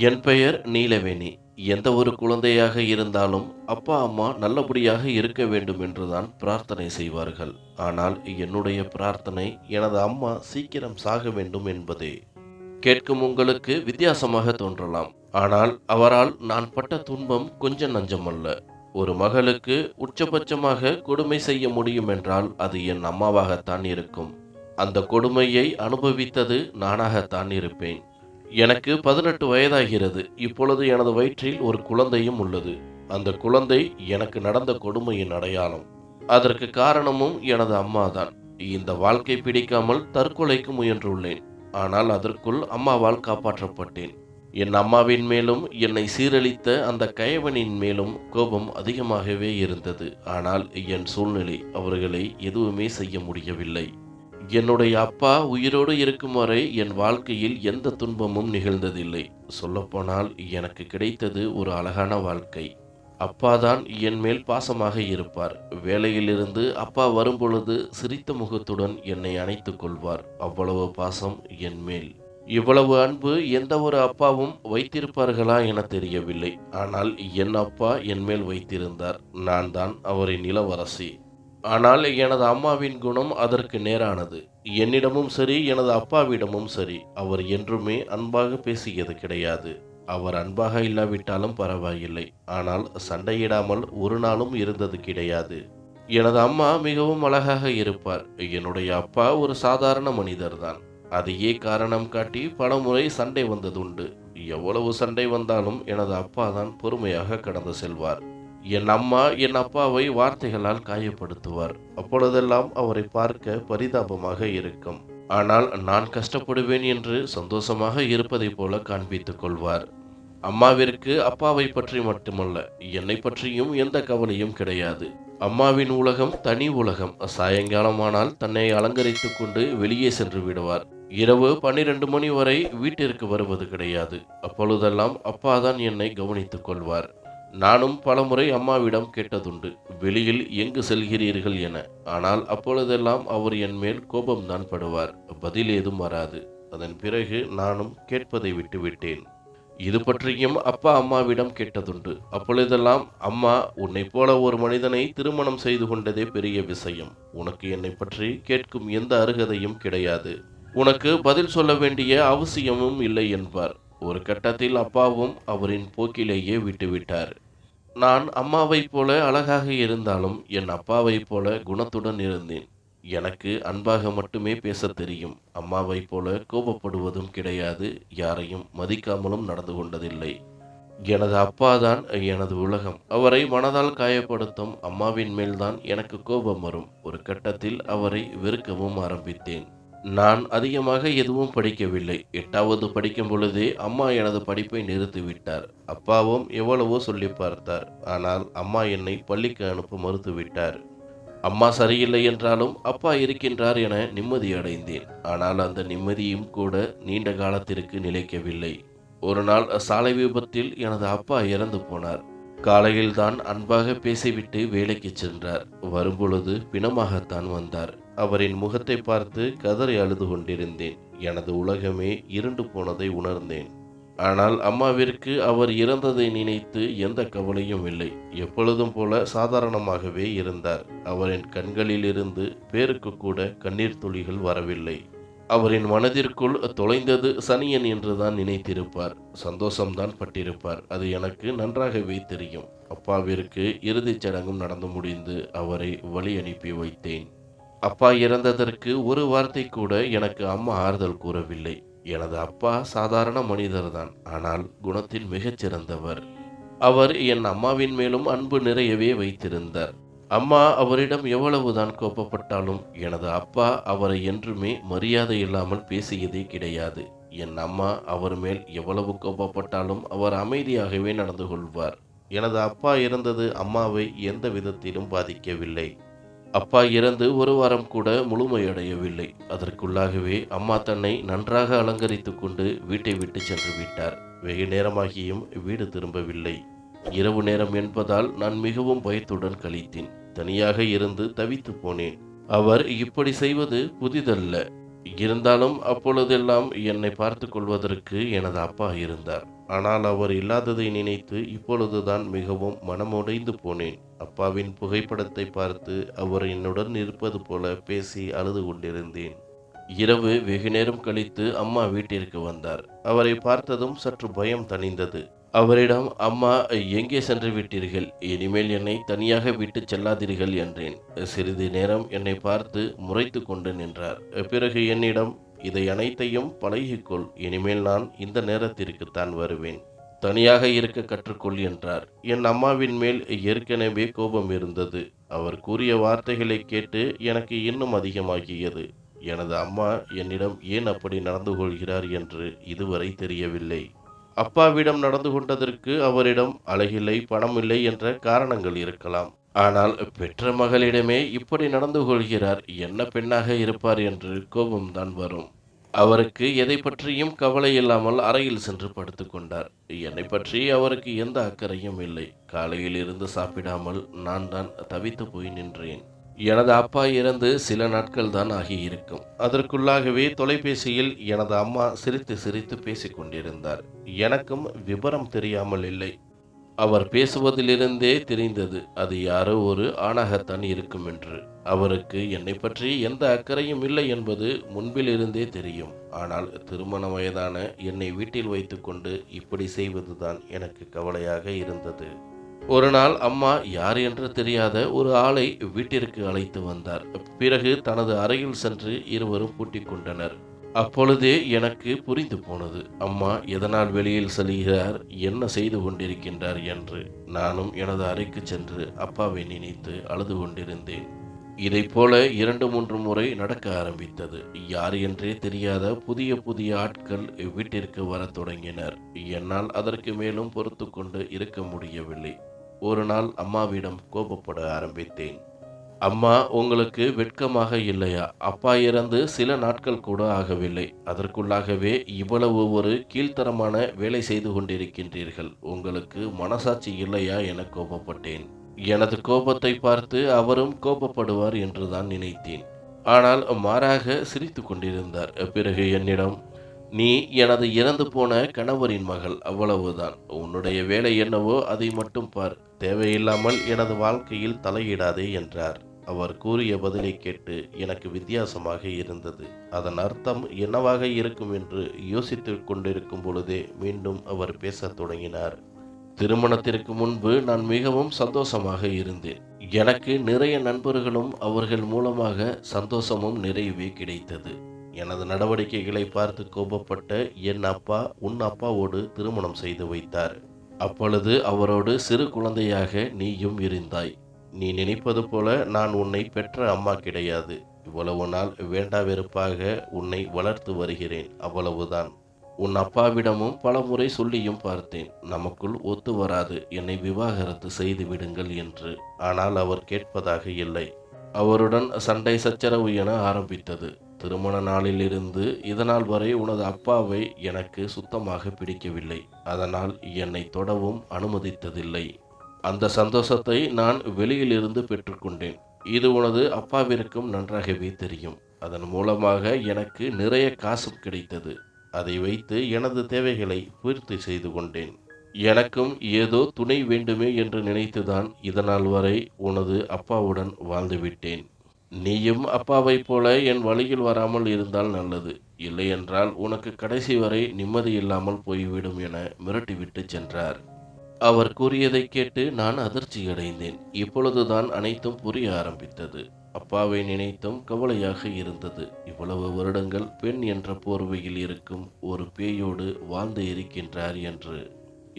என் பெயர் நீலவேணி. எந்த ஒரு குழந்தையாக இருந்தாலும் அப்பா, அம்மா நல்லபடியாக இருக்க வேண்டும் என்றுதான் பிரார்த்தனை செய்வார்கள். ஆனால் என்னுடைய பிரார்த்தனை எனது அம்மா சீக்கிரம் சாக வேண்டும் என்பதே. கேட்கும் உங்களுக்கு வித்தியாசமாக தோன்றலாம். ஆனால் அவரால் நான் பட்ட துன்பம் கொஞ்சம் நஞ்சமல்ல. ஒரு மகளுக்கு உச்சபட்சமாக கொடுமை செய்ய முடியும் என்றால் அது என் அம்மாவாகத்தான் இருக்கும். அந்த கொடுமையை அனுபவித்தது நானாகத்தான் இருப்பேன். எனக்கு 18 வயதாகிறது. இப்பொழுது எனது வயிற்றில் ஒரு குழந்தையும் உள்ளது. அந்த குழந்தை எனக்கு நடந்த கொடுமையின் அடையாளம். அதற்கு காரணமும் எனது அம்மாதான். இந்த வாழ்க்கை பிடிக்காமல் தற்கொலைக்கு முயன்றுள்ளேன். ஆனால் அதற்குள் அம்மாவால் காப்பாற்றப்பட்டேன். என் அம்மாவின் மேலும் என்னை சீரழித்த அந்த கயவனின் மேலும் கோபம் அதிகமாகவே இருந்தது. ஆனால் என் சூழ்நிலை அவர்களை எதுவுமே செய்ய முடியவில்லை. என்னுடைய அப்பா உயிரோடு இருக்கும் வரை என் வாழ்க்கையில் எந்த துன்பமும் நிகழ்ந்ததில்லை. சொல்லப்போனால் எனக்கு கிடைத்தது ஒரு அழகான வாழ்க்கை. அப்பாதான் என் மேல் பாசமாக இருப்பார். வேலையிலிருந்து அப்பா வரும்பொழுது சிரித்த முகத்துடன் என்னை அணைத்துக் கொள்வார். அவ்வளவு பாசம் என் மேல். இவ்வளவு அன்பு எந்த ஒரு அப்பாவும் வைத்திருப்பார்களா என தெரியவில்லை. ஆனால் என் அப்பா என் மேல் வைத்திருந்தார். நான் தான் அவரின் இளவரசி. ஆனால் எனது அம்மாவின் குணம் அதற்கு நேரானது. என்னிடமும் சரி, எனது அப்பாவிடமும் சரி, அவர் என்றுமே அன்பாக பேசியது கிடையாது. அவர் அன்பாக இல்லாவிட்டாலும் பரவாயில்லை. ஆனால் சண்டையிடாமல் ஒரு நாளும் இருந்தது கிடையாது. எனது அம்மா மிகவும் அழகாக இருப்பார். என்னுடைய அப்பா ஒரு சாதாரண மனிதர்தான். அதையே காரணம் காட்டி பலமுறை சண்டை வந்ததுண்டு. எவ்வளவு சண்டை வந்தாலும் எனது அப்பா தான் பொறுமையாக கடந்து செல்வார். என் அம்மா என் அப்பாவை வார்த்தைகளால் காயப்படுத்துவார். அப்பொழுதெல்லாம் அவரை பார்க்க பரிதாபமாக இருக்கும். ஆனால் நான் கஷ்டப்படுவேன் என்று சந்தோஷமாக இருப்பதைப் போல காண்பித்துக் கொள்வார். அம்மாவிற்கு அப்பாவை பற்றி மட்டுமல்ல, என்னை பற்றியும் எந்த கவலையும் கிடையாது. அம்மாவின் உலகம் தனி உலகம். சாயங்காலமானால் தன்னை அலங்கரித்துக் கொண்டு வெளியே சென்று விடுவார். இரவு 12 மணி வரை வீட்டிற்கு வருவது கிடையாது. அப்பொழுதெல்லாம் அப்பாதான் என்னை கவனித்துக் கொள்வார். நானும் பலமுறை அம்மாவிடம் கேட்டதுண்டு, வெளியில் எங்கு செல்கிறீர்கள் என. ஆனால் அப்பொழுதெல்லாம் அவர் என் மேல் கோபம்தான் படுவார். பதில் ஏதும் வராது. அதன் பிறகு நானும் கேட்பதை விட்டுவிட்டேன். இது பற்றியும் அப்பா அம்மாவிடம் கேட்டதுண்டு. அப்பொழுதெல்லாம், அம்மா, உன்னை போல ஒரு மனிதனை திருமணம் செய்து கொண்டதே பெரிய விஷயம். உனக்கு என்னை பற்றி கேட்கும் எந்த அருகதையும் கிடையாது. உனக்கு பதில் சொல்ல வேண்டிய அவசியமும் இல்லை என்பார். ஒரு கட்டத்தில் அப்பாவும் அவரின் போக்கிலேயே விட்டுவிட்டார். நான் அம்மாவைப் போல அழகாக இருந்தாலும் என் அப்பாவைப் போல குணத்துடன் இருந்தேன். எனக்கு அன்பாக மட்டுமே பேசத் தெரியும். அம்மாவைப் போல கோபப்படுவதும் கிடையாது. யாரையும் மதிக்காமலும் நடந்து கொண்டதில்லை. எனது அப்பாதான் எனது உலகம். அவரை மனதால் காயப்படுத்தும் அம்மாவின் மேல்தான் எனக்கு கோபம் வரும். ஒரு கட்டத்தில் அவரை வெறுக்கவும் ஆரம்பித்தேன். நான் அதிகமாக எதுவும் படிக்கவில்லை. 8வது படிக்கும் பொழுதே அம்மா எனது படிப்பை நிறுத்திவிட்டார். அப்பாவும் எவ்வளவோ சொல்லி பார்த்தார். ஆனால் அம்மா என்னை பள்ளிக்கு அனுப்ப மறுத்துவிட்டார். அம்மா சரியில்லை என்றாலும் அப்பா இருக்கின்றார் என நிம்மதி அடைந்தேன். ஆனால் அந்த நிம்மதியும் கூட நீண்ட காலத்திற்கு நிலைக்கவில்லை. ஒரு நாள் சாலை விபத்தில் எனது அப்பா இறந்து போனார். காலையில்தான் அன்பாக பேசிவிட்டு வேலைக்கு சென்றார். வரும்பொழுது பிணமாகத்தான் வந்தார். அவரின் முகத்தை பார்த்து கதறி அழுது கொண்டிருந்தேன். எனது உலகமே இருண்டு போனதை உணர்ந்தேன். ஆனால் அம்மாவிற்கு அவர் இறந்ததை நினைத்து எந்த கவலையும் இல்லை. எப்பொழுதும் போல சாதாரணமாகவே இருந்தார். அவரின் கண்களிலிருந்து பேருக்கு கூட கண்ணீர் துளிகள் வரவில்லை. அவரின் மனதிற்குள் தொலைந்தது சனியன் என்றுதான் நினைத்திருப்பார். சந்தோஷம்தான் பட்டிருப்பார். அது எனக்கு நன்றாகவே தெரியும். அப்பாவிற்கு இறுதிச் சடங்கும் நடந்து முடிந்து அவரை வழி அனுப்பி வைத்தேன். அப்பா இறந்ததற்கு ஒரு வார்த்தை கூட எனக்கு அம்மா ஆறுதல் கூறவில்லை. எனது அப்பா சாதாரண மனிதர்தான். ஆனால் குணத்தில் மிகச்சிறந்தவர். அவர் என் அம்மாவின் மேலும் அன்பு நிறையவே வைத்திருந்தார். அம்மா அவரிடம் எவ்வளவுதான் கோபப்பட்டாலும் எனது அப்பா அவரை என்றுமே மரியாதை இல்லாமல் பேசியதே கிடையாது. என் அம்மா அவர் மேல் எவ்வளவு கோபப்பட்டாலும் அவர் அமைதியாகவே நடந்து கொள்வார். எனது அப்பா இறந்தது அம்மாவை எந்த விதத்திலும் பாதிக்கவில்லை. அப்பா இறந்து ஒரு வாரம் கூட முழுமையடையவில்லை. அதற்குள்ளாகவே அம்மா தன்னை நன்றாக அலங்கரித்து கொண்டு வீட்டை விட்டு சென்று விட்டார். வெகு நேரமாகியும் வீடு திரும்பவில்லை. இரவு நேரம் என்பதால் நான் மிகவும் பயத்துடன் கழித்தேன். தனியாக இருந்து தவித்து போனேன். அவர் இப்படி செய்வது புதிதல்ல. இருந்தாலும் அப்பொழுதெல்லாம் என்னை பார்த்து கொள்வதற்கு எனது அப்பா இருந்தார். ஆனால் அவர் இல்லாததை நினைத்து இப்பொழுதுதான் மிகவும் மனமுடைந்து போனேன். அப்பாவின் புகைப்படத்தை பார்த்து அவர் என்னுடன் இருப்பது போல பேசி அழுது கொண்டிருந்தேன். இரவு வெகுநேரம் கழித்து அம்மா வீட்டிற்கு வந்தார். அவரை பார்த்ததும் சற்று பயம் தணிந்தது. அவரிடம், அம்மா, எங்கே சென்று விட்டீர்கள்? இனிமேல் என்னை தனியாக விட்டுச் செல்லாதீர்கள் என்றேன். சிறிது நேரம் என்னை பார்த்து முறைத்து கொண்டு நின்றார். பிறகு என்னிடம், இதை அனைத்தையும் பழகிக்கொள், இனிமேல் நான் இந்த நேரத்திற்குத்தான் வருவேன், தனியாக இருக்க கற்றுக்கொள் என்றார். என் அம்மாவின் மேல் ஏற்கனவே கோபம் இருந்தது. அவர் கூறிய வார்த்தைகளை கேட்டு எனக்கு இன்னும் அதிகமாகியது. எனது அம்மா என்னிடம் ஏன் அப்படி நடந்து கொள்கிறார் என்று இதுவரை தெரியவில்லை. அப்பாவிடம் நடந்து கொண்டதற்கு அவரிடம் அழகில்லை, பணமில்லை என்ற காரணங்கள் இருக்கலாம். ஆனால் பெற்ற மகளிடமே இப்படி நடந்து கொள்கிறார், என்ன பெண்ணாக இருப்பார் என்று கோபம்தான் வரும். அவருக்கு எதை பற்றியும் கவலை இல்லாமல் அறையில் சென்று படுத்துக் கொண்டார். என்னை பற்றி அவருக்கு எந்த அக்கறையும் இல்லை. காலையில் இருந்து சாப்பிடாமல் நான் தான் தவித்து போய் நின்றேன். எனது அப்பா இறந்து சில நாட்கள் தான் ஆகியிருக்கும். அதற்குள்ளாகவே தொலைபேசியில் எனது அம்மா சிரித்து சிரித்து பேசிக் கொண்டிருந்தார். எனக்கும் விபரம் தெரியாமல் இல்லை. அவர் பேசுவதிலிருந்தே தெரிந்தது அது யாரோ ஒரு ஆணாகத்தான் இருக்கும் என்று. அவருக்கு என்னை பற்றி எந்த அக்கறையும் இல்லை என்பது முன்பிலிருந்தே தெரியும். ஆனால் திருமண வயதான என்னை வீட்டில் வைத்துக்கொண்டு இப்படி செய்வதுதான் எனக்கு கவலையாக இருந்தது. ஒரு நாள் அம்மா யார் என்று தெரியாத ஒரு ஆளை வீட்டிற்கு அழைத்து வந்தார். பிறகு தனது அறையில் சென்று இருவரும் பூட்டிக் கொண்டனர். அப்பொழுதே எனக்கு புரிந்து போனது, அம்மா எதனால் வெளியில் செல்கிறார், என்ன செய்து கொண்டிருக்கின்றார் என்று. நானும் எனது அறைக்கு சென்று அப்பாவை நினைத்து அழுது கொண்டிருந்தேன். இதைப் போல 2-3 முறை நடக்க ஆரம்பித்தது. யார் என்றே தெரியாத புதிய புதிய ஆட்கள் வீட்டிற்கு வரத் தொடங்கினர். என்னால் அதற்கு மேலும் பொறுத்து கொண்டு இருக்க முடியவில்லை. ஒரு நாள் அம்மாவிடம் கோபப்பட ஆரம்பித்தேன். அம்மா, உங்களுக்கு வெட்கமாக இல்லையா? அப்பா இறந்து சில நாட்கள் கூட ஆகவில்லை, அதற்குள்ளாகவே இவ்வளவு ஒரு கீழ்த்தரமான வேலை செய்து கொண்டிருக்கின்றீர்கள். உங்களுக்கு மனசாட்சி இல்லையா என கோபப்பட்டேன். எனது கோபத்தை பார்த்து அவரும் கோபப்படுவார் என்றுதான் நினைத்தேன். ஆனால் மாறாக சிரித்து கொண்டிருந்தார். பிறகு என்னிடம், நீ எனது இறந்து போன கணவரின் மகள், அவ்வளவுதான். உன்னுடைய வேலை என்னவோ அதை மட்டும் பார், தேவையில்லாமல் எனது வாழ்க்கையில் தலையிடாதே என்றார். அவர் கூறிய பதிலை கேட்டு எனக்கு வித்தியாசமாக இருந்தது. அதன் அர்த்தம் என்னவாக இருக்கும் என்று யோசித்து கொண்டிருக்கும் பொழுதே மீண்டும் அவர் பேசத் தொடங்கினார். திருமணத்திற்கு முன்பு நான் மிகவும் சந்தோஷமாக இருந்தேன். எனக்கு நிறைய நண்பர்களும் அவர்கள் மூலமாக சந்தோஷமும் நிறையவே கிடைத்தது. எனது நடவடிக்கைகளை பார்த்து கோபப்பட்ட என் அப்பா உன் அப்பாவோடு திருமணம் செய்து வைத்தார். அப்பொழுது அவரோடு சிறு குழந்தையாக நீயும் இருந்தாய். நீ நினைப்பது போல நான் உன்னை பெற்ற அம்மா கிடையாது. இவ்வளவு நாள் வேண்டா வெறுப்பாக உன்னை வளர்த்து வருகிறேன், அவ்வளவுதான். உன் அப்பாவிடமும் பல முறை சொல்லியும் பார்த்தேன், நமக்குள் ஒத்து வராது, என்னை விவாகரத்து செய்து விடுங்கள் என்று. ஆனால் அவர் கேட்பதாக இல்லை. அவருடன் சண்டை சச்சரவு என ஆரம்பித்தது. திருமண நாளிலிருந்து இதனால் வரை உனது அப்பாவை எனக்கு சுத்தமாக பிடிக்கவில்லை. அதனால் என்னை தொடவும் அனுமதித்ததில்லை. அந்த சந்தோஷத்தை நான் வெளியிலிருந்து பெற்றுக்கொண்டேன். இது உனது அப்பாவிற்கும் நன்றாகவே தெரியும். அதன் மூலமாக எனக்கு நிறைய காசும் கிடைத்தது. அதை வைத்து எனது தேவைகளை பூர்த்தி செய்து கொண்டேன். எனக்கும் ஏதோ துணை வேண்டுமே என்று நினைத்துதான் இதனால் வரை உனது அப்பாவுடன் வாழ்ந்துவிட்டேன். நீயும் அப்பாவைப் போல என் வழியில் வராமல் இருந்தால் நல்லது. இல்லையென்றால் உனக்கு கடைசி வரை நிம்மதி இல்லாமல் போய்விடும் என மிரட்டிவிட்டு சென்றார். அவர் கூறியதை கேட்டு நான் அதிர்ச்சியடைந்தேன். இப்பொழுதுதான் அனைத்தும் புரிய ஆரம்பித்தது. அப்பாவை நினைத்தும் கவலையாக இருந்தது. இவ்வளவு வருடங்கள் பெண் என்ற போர்வையில் இருக்கும் ஒரு பேயோடு வாழ்ந்து இருக்கின்றார் என்று.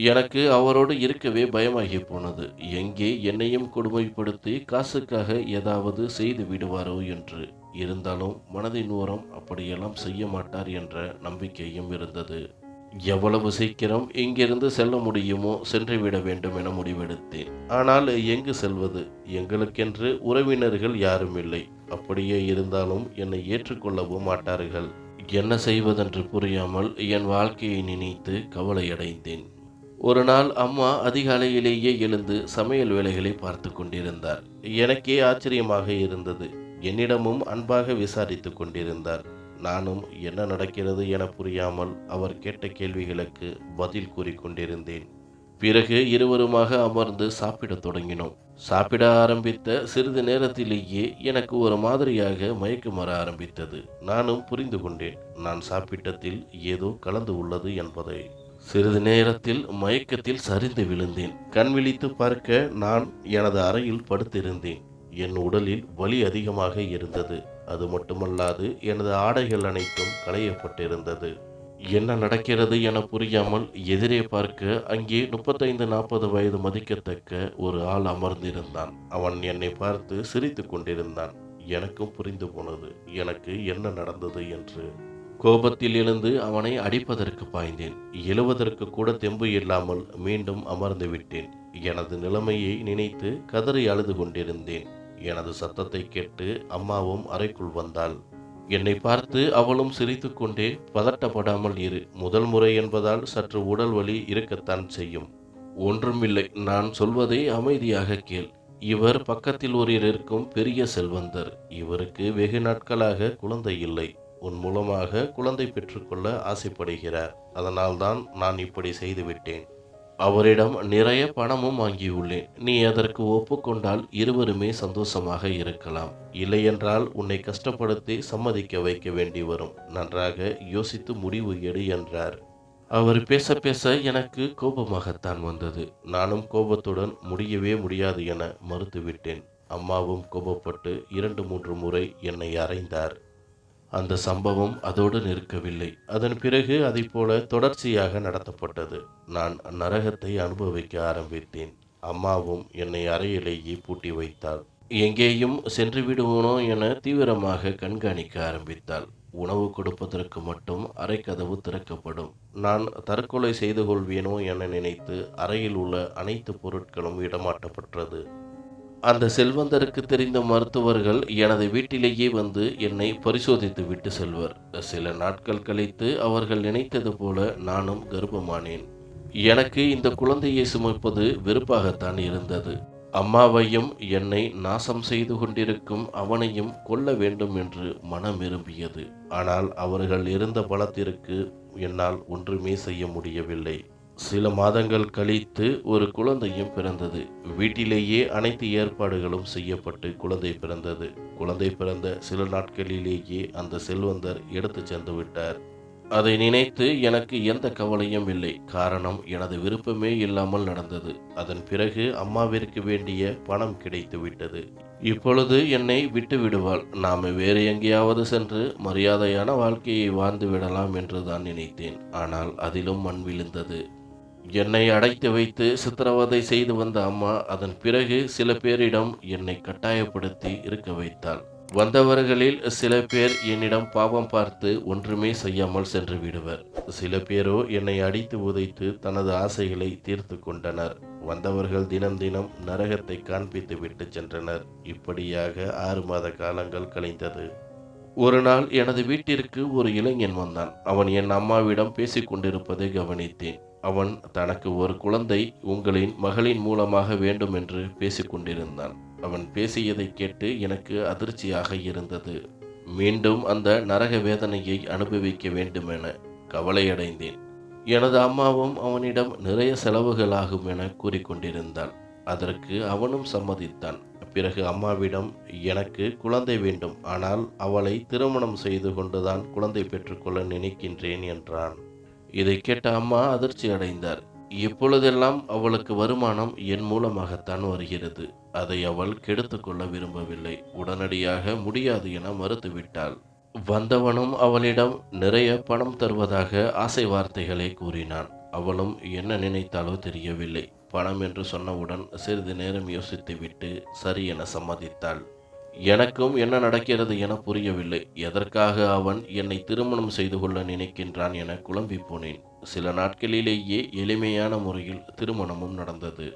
எனக்கு அவரோடு இருக்கவே பயமாகி போனது. எங்கே என்னையும் கொடுமைப்படுத்தி காசுக்காக ஏதாவது செய்து விடுவாரோ என்று. இருந்தாலும் மனதின் ஓரம் அப்படியெல்லாம் செய்ய மாட்டார் என்ற நம்பிக்கையும் இருந்தது. எவ்வளவு சீக்கிரம் இங்கிருந்து செல்ல முடியுமோ சென்றுவிட வேண்டும் என முடிவெடுத்தேன். ஆனால் எங்கு செல்வது? எங்களுக்கென்று உறவினர்கள் யாரும் இல்லை. அப்படியே இருந்தாலும் என்னை ஏற்றுக்கொள்ளவும் மாட்டார்கள். என்ன செய்வதென்று புரியாமல் என் வாழ்க்கையை நினைத்து கவலையடைந்தேன். ஒரு நாள் அம்மா அதிகாலையிலேயே எழுந்து சமையல் வேலைகளை பார்த்து கொண்டிருந்தார். எனக்கே ஆச்சரியமாக இருந்தது. என்னிடமும் அன்பாக விசாரித்து கொண்டிருந்தார். நானும் என்ன நடக்கிறது என புரியாமல் அவர் கேட்ட கேள்விகளுக்கு பதில் கூறிக்கொண்டிருந்தேன். பிறகு இருவருமாக அமர்ந்து சாப்பிடத் தொடங்கினோம். சாப்பிட ஆரம்பித்த சிறிது நேரத்திலேயே எனக்கு ஒரு மாதிரியாக மயக்கம் வர ஆரம்பித்தது. நானும் புரிந்து கொண்டேன், நான் சாப்பிட்டதில் ஏதோ கலந்து உள்ளது என்பதை. சிறிது நேரத்தில் மயக்கத்தில் சரிந்து விழுந்தேன். கண் விழித்து பார்க்க நான் எனது அறையில் படுத்திருந்தேன். என் உடலில் வலி அதிகமாக இருந்தது. அது மட்டுமல்லாது எனது ஆடைகள் அனைத்தும் களையப்பட்டிருந்தது. என்ன நடக்கிறது என புரியாமல் எதிரே பார்க்க அங்கே 35-40 வயது மதிக்கத்தக்க ஒரு ஆள் அமர்ந்திருந்தான். அவன் என்னை பார்த்து சிரித்து கொண்டிருந்தான். எனக்கும் புரிந்து போனது எனக்கு என்ன நடந்தது என்று. கோபத்தில் எழுந்து அவனை அடிப்பதற்கு பாய்ந்தேன். எழுவதற்கு கூட தெம்பு இல்லாமல் மீண்டும் அமர்ந்து விட்டேன். எனது நிலைமையை நினைத்து கதறி அழுது கொண்டிருந்தேன். எனது சத்தத்தை கேட்டு அம்மாவும் அறைக்குள் வந்தாள். என்னை பார்த்து அவளும் சிரித்துக்கொண்டே, பதட்டப்படாமல் இரு, முதல் முறை என்பதால் சற்று உடல் வலி இருக்கத்தான் செய்யும். ஒன்றுமில்லை, நான் சொல்வதை அமைதியாக கேள். இவர் பக்கத்தில் ஒருவர் இருக்கும் பெரிய செல்வந்தர். இவருக்கு வெகு நாட்களாக குழந்தை இல்லை. உன் மூலமாக குழந்தை பெற்றுக்கொள்ள ஆசைப்படுகிறார். அதனால்தான் நான் இப்படி செய்துவிட்டேன். அவரிடம் நிறைய பணமும் வாங்கியுள்ளேன். நீ அதற்கு ஒப்புக்கொண்டால் இருவருமே சந்தோஷமாக இருக்கலாம். இல்லையென்றால் உன்னை கஷ்டப்படுத்தி சம்மதிக்க வைக்க வேண்டி வரும். நன்றாக யோசித்து முடிவு எடு என்றார். அவர் பேச பேச எனக்கு கோபமாகத்தான் வந்தது. நானும் கோபத்துடன் முடியவே முடியாது என மறுத்துவிட்டேன். அம்மாவும் கோபப்பட்டு 2-3 முறை என்னை அறைந்தார். அந்த சம்பவம் அதோடு நிற்கவில்லை. அதன் பிறகு அதைப்போல தொடர்ச்சியாக நடத்தப்பட்டது. நான் நரகத்தை அனுபவிக்க ஆரம்பித்தேன். அம்மாவும் என்னை அறையிலேயே பூட்டி வைத்தாள். எங்கேயும் சென்று விடுவோனோ என தீவிரமாக கண்காணிக்க ஆரம்பித்தாள். உணவு கொடுப்பதற்கு மட்டும் அறை கதவு திறக்கப்படும். நான் தற்கொலை செய்து கொள்வேனோ என நினைத்து அறையில் உள்ள அனைத்து பொருட்களும் இடமாட்டப்பட்டது. அந்த செல்வந்தருக்கு தெரிந்த மருத்துவர்கள் எனது வீட்டிலேயே வந்து என்னை பரிசோதித்து விட்டு செல்வர். சில நாட்கள் கழித்து அவர்கள் நினைத்தது போல நானும் கர்ப்பமானேன். எனக்கு இந்த குழந்தையை சுமப்பது வெறுப்பாகத்தான் இருந்தது. அம்மாவையும் என்னை நாசம் செய்து கொண்டிருக்கும் அவனையும் கொல்ல வேண்டும் என்று மனம் விரும்பியது. ஆனால் அவர்கள் இருந்த பலத்திற்கு என்னால் ஒன்றுமே செய்ய முடியவில்லை. சில மாதங்கள் கழித்து ஒரு குழந்தையும் பிறந்தது. வீட்டிலேயே அனைத்து ஏற்பாடுகளும் செய்யப்பட்டு குழந்தை பிறந்தது. குழந்தை பிறந்த சில நாட்களிலேயே அந்த செல்வந்தர் எடுத்து சென்று விட்டார். அதை நினைத்து எனக்கு எந்த கவலையும் இல்லை. காரணம், எனது விருப்பமே இல்லாமல் நடந்தது. அதன் பிறகு அம்மாவிற்கு வேண்டிய பணம் கிடைத்து விட்டது. இப்பொழுது என்னை விட்டு விடுவாள். நாம் வேறு எங்கேயாவது சென்று மரியாதையான வாழ்க்கையை வாழ்ந்து விடலாம் என்று தான் நினைத்தேன். ஆனால் அதிலும் மண் விழுந்தது. என்னை அடைத்து வைத்து சித்திரவதை செய்து வந்த அம்மா அதன் பிறகு சில பேரிடம் என்னை கட்டாயப்படுத்தி இருக்க வைத்தாள். வந்தவர்களில் சில பேர் என்னிடம் பாவம் பார்த்து ஒன்றுமே செய்யாமல் சென்று விடுவர். சில பேரோ என்னை அடித்து உதைத்து தனது ஆசைகளை தீர்த்து கொண்டனர். வந்தவர்கள் தினம் தினம் நரகத்தை காண்பித்து விட்டு சென்றனர். இப்படியாக 6 மாத காலங்கள் கழிந்தது. ஒரு நாள் எனது வீட்டிற்கு ஒரு இளைஞன் வந்தான். அவன் என் அம்மாவிடம் பேசிக் கொண்டிருப்பதை கவனித்தேன். அவன் தனக்கு ஒரு குழந்தை உங்களின் மகளின் மூலமாக வேண்டும் என்று பேசிக்கொண்டிருந்தான். அவன் பேசியதை கேட்டு எனக்கு அதிர்ச்சியாக இருந்தது. மீண்டும் அந்த நரக வேதனையை அனுபவிக்க வேண்டுமென கவலையடைந்தேன். எனது அம்மாவும் அவனிடம் நிறைய செலவுகளாகும் என கூறிக்கொண்டிருந்தாள். அதற்கு அவனும் சம்மதித்தான். பிறகு அம்மாவிடம் எனக்கு குழந்தை வேண்டும், ஆனால் அவளை திருமணம் செய்து கொண்டுதான் குழந்தை பெற்றுக்கொள்ள நினைக்கின்றேன் என்றான். இதை கேட்ட அம்மா அதிர்ச்சி அடைந்தார். இப்பொழுதெல்லாம் அவளுக்கு வருமானம் என் மூலமாகத்தான் வருகிறது. அதை அவள் கெடுத்து கொள்ள விரும்பவில்லை. உடனடியாக முடியாது என மறுத்துவிட்டாள். வந்தவனும் அவளிடம் நிறைய பணம் தருவதாக ஆசை வார்த்தைகளை கூறினான். அவளும் என்ன நினைத்தாலோ தெரியவில்லை. பணம் என்று சொன்னவுடன் சிறிது நேரம் யோசித்துவிட்டு சரி என சம்மதித்தாள். எனக்கும் என்ன நடக்கிறது என புரியவில்லை. எதற்காக அவன் என்னை திருமணம் செய்து கொள்ள நினைக்கின்றான் என குழம்பி போனேன். சில நாட்களிலேயே எளிமையான முறையில் திருமணமும் நடந்தது.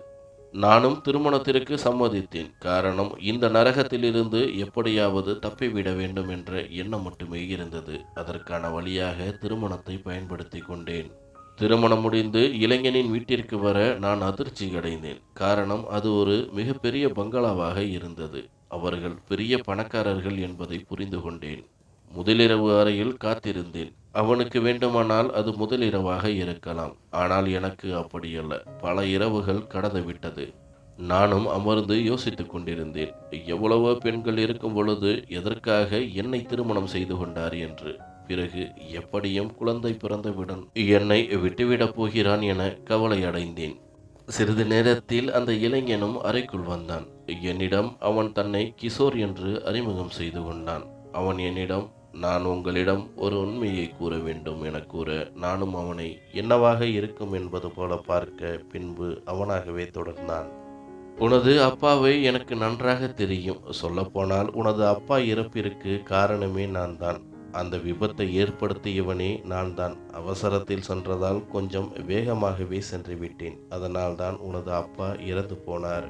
நானும் திருமணத்திற்கு சம்மதித்தேன். காரணம், இந்த நரகத்திலிருந்து எப்படியாவது தப்பிவிட வேண்டும் என்ற எண்ணம் மட்டுமே இருந்தது. அதற்கான வழியாக திருமணத்தை பயன்படுத்தி கொண்டேன். திருமணம் முடிந்து இளைஞனின் வீட்டிற்கு வர நான் அதிர்ச்சி அடைந்தேன். காரணம், அது ஒரு மிகப்பெரிய பங்களாவாக இருந்தது. அவர்கள் பெரிய பணக்காரர்கள் என்பதை புரிந்து கொண்டேன். முதலிரவு அறையில் காத்திருந்தேன். அவனுக்கு வேண்டுமானால் அது முதலிரவாக இருக்கலாம். ஆனால் எனக்கு அப்படியல்ல. பல இரவுகள் கடந்துவிட்டது. நானும் அமர்ந்து யோசித்துக் கொண்டிருந்தேன். எவ்வளவோ பெண்கள் இருக்கும் பொழுது எதற்காக என்னை திருமணம் செய்து கொண்டார் என்று. பிறகு எப்படியும் குழந்தை பிறந்தவுடன் என்னை விட்டுவிடப் போகிறான் என கவலை அடைந்தேன். சிறிது நேரத்தில் அந்த இளைஞனும் அறைக்குள் வந்தான். என்னிடம் அவன் தன்னை கிஷோர் என்று அறிமுகம் செய்து கொண்டான். அவன் என்னிடம், நான் உங்களிடம் ஒரு உண்மையை கூற வேண்டும் என கூற, நானும் அவனை என்னவாக இருக்கும் என்பது போல பார்க்க, பின்பு அவனாகவே தொடர்ந்தான். உனது அப்பாவை எனக்கு நன்றாக தெரியும். சொல்லப்போனால் உனது அப்பா இறப்பிற்கு காரணமே நான் தான். அந்த விபத்தை ஏற்படுத்தியவனே நான் தான். அவசரத்தில் சென்றதால் கொஞ்சம் வேகமாகவே சென்று விட்டேன். அதனால்தான் உனது அப்பா இறந்து போனார்.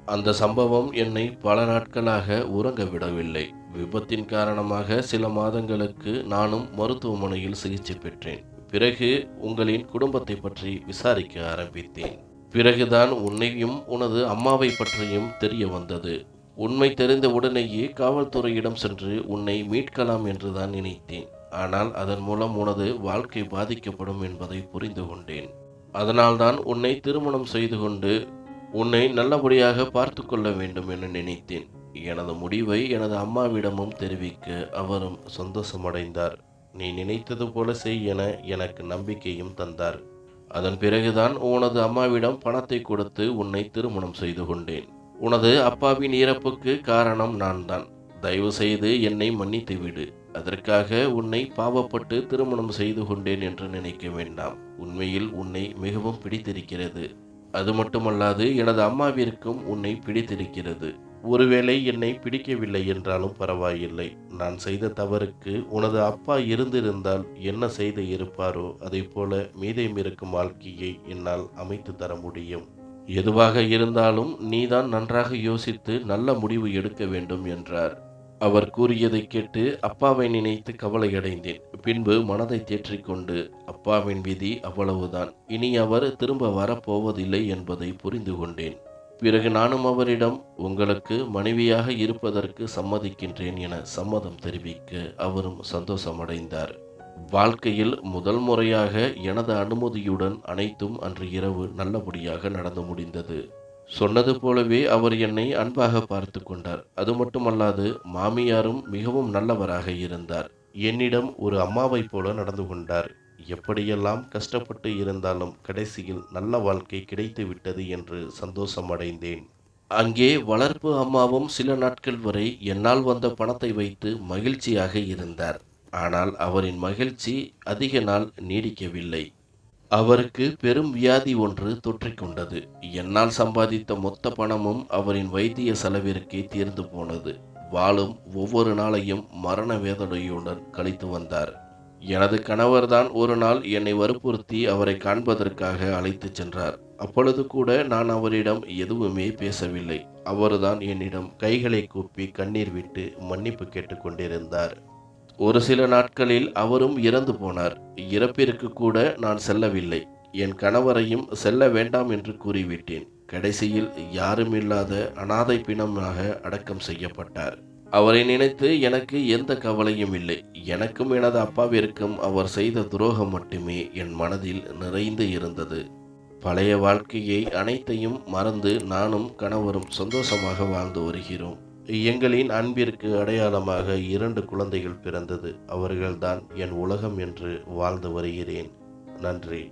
அந்த சம்பவம் என்னை பல நாட்களாக உறங்க விடவில்லை. விபத்தின் காரணமாக சில மாதங்களுக்கு நானும் மருத்துவமனையில் சிகிச்சை பெற்றேன். பிறகு உங்களின் குடும்பத்தை பற்றி விசாரிக்க ஆரம்பித்தேன். பிறகுதான் உன்னையும் உனது அம்மாவை பற்றியும் தெரிய வந்தது. உண்மை தெரிந்த உடனேயே காவல்துறையிடம் சென்று உன்னை மீட்கலாம் என்றுதான் நினைத்தேன். ஆனால் அதன் மூலம் உனது வாழ்க்கை பாதிக்கப்படும் என்பதை புரிந்து கொண்டேன். அதனால்தான் உன்னை திருமணம் செய்து கொண்டு உன்னை நல்லபடியாக பார்த்து கொள்ள வேண்டும் என நினைத்தேன். எனது முடிவை எனது அம்மாவிடமும் தெரிவிக்க அவரும் சந்தோஷமடைந்தார். நீ நினைத்தது போல செய் என எனக்கு நம்பிக்கையும் தந்தார். அதன் பிறகுதான் உனது அம்மாவிடம் பணத்தை கொடுத்து உன்னை திருமணம் செய்து கொண்டேன். உனது அப்பாவின் இறப்புக்கு காரணம் நான் தான். தயவு செய்து என்னை மன்னித்து விடு. அதற்காக உன்னை பாவப்பட்டு திருமணம் செய்து கொண்டேன் என்று நினைக்க வேண்டாம். உண்மையில் உன்னை மிகவும் பிடித்திருக்கிறது. அது மட்டுமல்லாது எனது அம்மாவிற்கும் உன்னை பிடித்திருக்கிறது. ஒருவேளை என்னை பிடிக்கவில்லை என்றாலும் பரவாயில்லை. நான் செய்த தவறுக்கு உனது அப்பா இருந்திருந்தால் என்ன செய்து இருப்பாரோ அதை போல மீதமிருக்கும் வாழ்க்கையை என்னால் அமைத்து தர முடியும். எதுவாக இருந்தாலும் நீதான் நன்றாக யோசித்து நல்ல முடிவு எடுக்க வேண்டும் என்றார். அவர் கூறியதை கேட்டு அப்பாவை நினைத்து கவலையடைந்தேன். பின்பு மனதை தேற்றிக்கொண்டு, அப்பாவின் விதி அவ்வளவுதான், இனி அவர் திரும்ப வரப்போவதில்லை என்பதை புரிந்து கொண்டேன். பிறகு நானும் அவரிடம் உங்களுக்கு மனைவியாக இருப்பதற்கு சம்மதிக்கின்றேன் என சம்மதம் தெரிவிக்க அவரும் சந்தோஷமடைந்தார். வாழ்க்கையில் முதல் முறையாக எனது அனுமதியுடன் அனைத்தும் அன்று இரவு நல்லபடியாக நடந்து முடிந்தது. சொன்னது போலவே அவர் என்னை அன்பாக பார்த்து கொண்டார். அது மட்டுமல்லாது மாமியாரும் மிகவும் நல்லவராக இருந்தார். என்னிடம் ஒரு அம்மாவைப் போல நடந்து கொண்டார். எப்படியெல்லாம் கஷ்டப்பட்டு இருந்தாலும் கடைசியில் நல்ல வாழ்க்கை கிடைத்து விட்டது என்று சந்தோஷம் அடைந்தேன். அங்கே வளர்ப்பு அம்மாவும் சில நாட்கள் வரை என்னால் வந்த பணத்தை வைத்து மகிழ்ச்சியாக இருந்தார். ஆனால் அவரின் மகிழ்ச்சி அதிக நாள் நீடிக்கவில்லை. அவருக்கு பெரும் வியாதி ஒன்று தொற்றிக்கொண்டது. என்னால் சம்பாதித்த மொத்த பணமும் அவரின் வைத்திய செலவிற்கே தீர்ந்து போனது. வாழும் ஒவ்வொரு நாளையும் மரண வேதனையுடன் கழித்து வந்தார். எனது கணவர்தான் ஒரு நாள் என்னை வற்புறுத்தி அவரை காண்பதற்காக அழைத்து சென்றார். அப்பொழுது கூட நான் அவரிடம் எதுவுமே பேசவில்லை. அவர்தான் என்னிடம் கைகளை கூப்பி கண்ணீர் விட்டு மன்னிப்பு கேட்டுக்கொண்டிருந்தார். ஒரு சில நாட்களில் அவரும் இறந்து போனார். இறப்பிற்கு கூட நான் செல்லவில்லை. என் கணவரையும் செல்ல வேண்டாம் என்று கூறிவிட்டேன். கடைசியில் யாருமில்லாத அனாதை பிணமாக அடக்கம் செய்யப்பட்டார். அவரை நினைத்து எனக்கு எந்த கவலையும் இல்லை. எனக்கும் எனது அப்பாவிற்கும் அவர் செய்த துரோகம் மட்டுமே என் மனதில் நிறைந்து இருந்தது. பழைய வாழ்க்கையை அனைத்தையும் மறந்து நானும் கணவரும் சந்தோஷமாக வாழ்ந்து வருகிறோம். எங்களின் அன்பிற்கு அடையாளமாக 2 குழந்தைகள் பிறந்தது. அவர்கள்தான் என் உலகம் என்று வாழ்ந்து வருகிறேன். நன்றி.